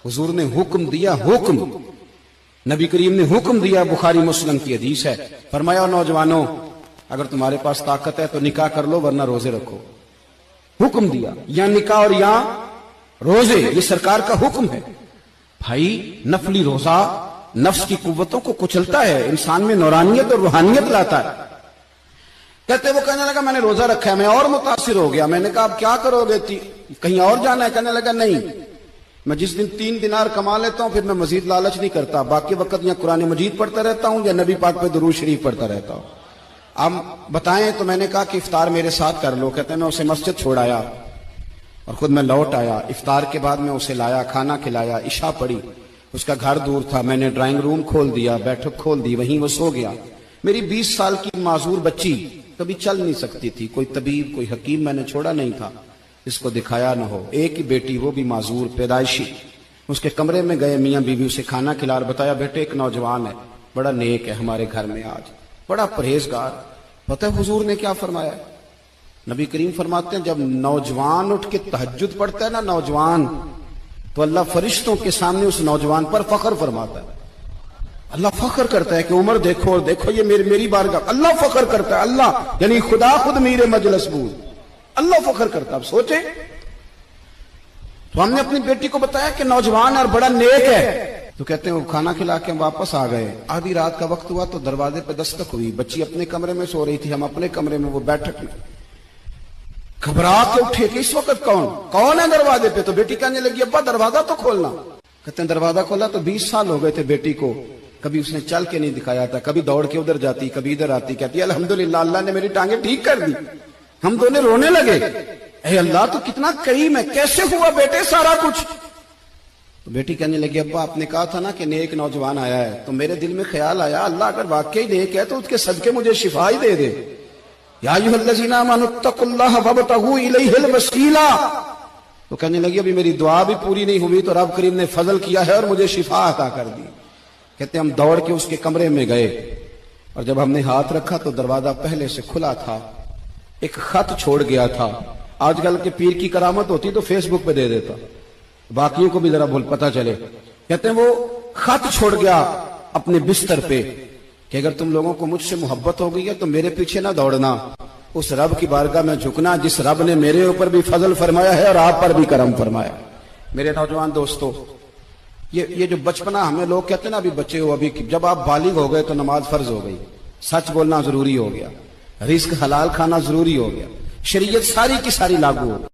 हुजूर ने हुक्म दिया, हुक्म नबी करीम ने हुक्म दिया, बुखारी मुस्लिम की हदीस है। फरमाया नौजवानों अगर तुम्हारे पास ताकत है तो निकाह कर लो वरना रोजे रखो। हुक्म दिया, या निकाह और या रोजे, ये सरकार का हुक्म है। भाई नफली रोजा नफ्स की कुव्वतों को कुचलता है, इंसान में नौरानियत और रूहानियत लाता है। कहते वो कहने लगा मैंने रोजा रखा है, मैं और मुतासिर हो गया। मैंने कहा अब क्या करोगे, कहीं और जाना है? कहने लगा नहीं, मैं जिस दिन 3 दिनार कमा लेता हूं फिर मैं मजीद लालच नहीं करता, बाकी वक्त या कुरान मजीद पढ़ता रहता हूं या नबी पाक पे दुरूद शरीफ पढ़ता रहता हूं। अब बताएं तो मैंने कहा कि इफ्तार मेरे साथ कर लो। कहते हैं मैं उसे मस्जिद छोड़ आया और खुद मैं लौट आया। इफ्तार के बाद मैं उसे लाया, खाना खिलाया, इशा पढ़ी। उसका घर दूर था, मैंने ड्राइंग रूम खोल दिया, बैठक खोल दी, वहीं वो सो गया। मेरी 20 साल की माजूर बच्ची कभी चल नहीं सकती थी, कोई तबीब कोई हकीम मैंने छोड़ा नहीं था इसको दिखाया न हो। एक ही बेटी, वो भी माजूर पैदाइशी। उसके कमरे में गए, मियाँ बीवी उसे खाना खिला, बताया बेटे एक नौजवान है, बड़ा नेक है हमारे घर में आज, बड़ा परहेजगार। पता है हुजूर ने क्या फरमाया? नबी करीम फरमाते हैं जब नौजवान उठ के तहज्जुद पढ़ता है ना नौजवान, तो अल्लाह फरिश्तों के सामने उस नौजवान पर फख्र फरमाता है। अल्लाह फख्र करता है कि उमर देखो और देखो ये मेरी बारगाह। अल्लाह फख्र करता है, अल्लाह यानी खुदा खुद मीरे मजलिस बूद, अल्लाह फख्र करता है। अब सोचे तो हमने अपनी बेटी को बताया कि नौजवान और बड़ा नेक है, तो कहते हैं वो खाना खिला के हम वापस आ गए। आधी रात का वक्त हुआ तो दरवाजे पे दस्तक हुई। बच्ची अपने कमरे में सो रही थी, हम अपने कमरे में, वो बैठक में। घबरा के उठे कि इस वक्त कौन है दरवाजे पे? तो बेटी कहने लगी अब्बा दरवाजा तो खोलना। कहते हैं दरवाजा खोला तो 20 साल हो गए थे बेटी को, कभी उसने चल के नहीं दिखाया था, कभी दौड़ के उधर जाती, कभी इधर आती। कहती अल्हम्दुलिल्लाह अल्लाह ने मेरी टांगे ठीक कर दी। हम दोनों रोने लगे, ऐ अल्लाह तो कितना करीम है, कैसे हुआ बेटे सारा कुछ? तो बेटी कहने लगी अब्बा आपने कहा था ना कि नेक नौजवान आया है, तो मेरे दिल में ख्याल आया अल्लाह अगर वाकई नेक है तो उसके सदके मुझे शिफा ही दे दे। या अय्युहल्लज़ीना आमनुत्तकुल्लाह वब्तगू इलैहिल वसीला। तो कहने लगी अभी मेरी दुआ भी पूरी नहीं हुई तो रब करीम ने फजल किया है और मुझे शिफा अता कर दी। कहते हम दौड़ के उसके कमरे में गए और जब हमने हाथ रखा तो दरवाजा पहले से खुला था, एक खत छोड़ गया था। आजकल के पीर की करामत होती तो फेसबुक पे दे देता, बाकियों को भी जरा भूल पता चले। कहते हैं वो खत छोड़ गया अपने बिस्तर पे कि अगर तुम लोगों को मुझसे मोहब्बत हो गई है तो मेरे पीछे ना दौड़ना, उस रब की बारगाह में झुकना जिस रब ने मेरे ऊपर भी फजल फरमाया है और आप पर भी करम फरमाया। मेरे नौजवान दोस्तों, ये जो बचपना हमें लोग कहते हैं ना अभी बच्चे हो, अभी जब आप बालिग हो गए तो नमाज फर्ज हो गई, सच बोलना जरूरी हो गया, रिस्क हलाल खाना जरूरी हो गया, शरीयत सारी की सारी लागू हो गई।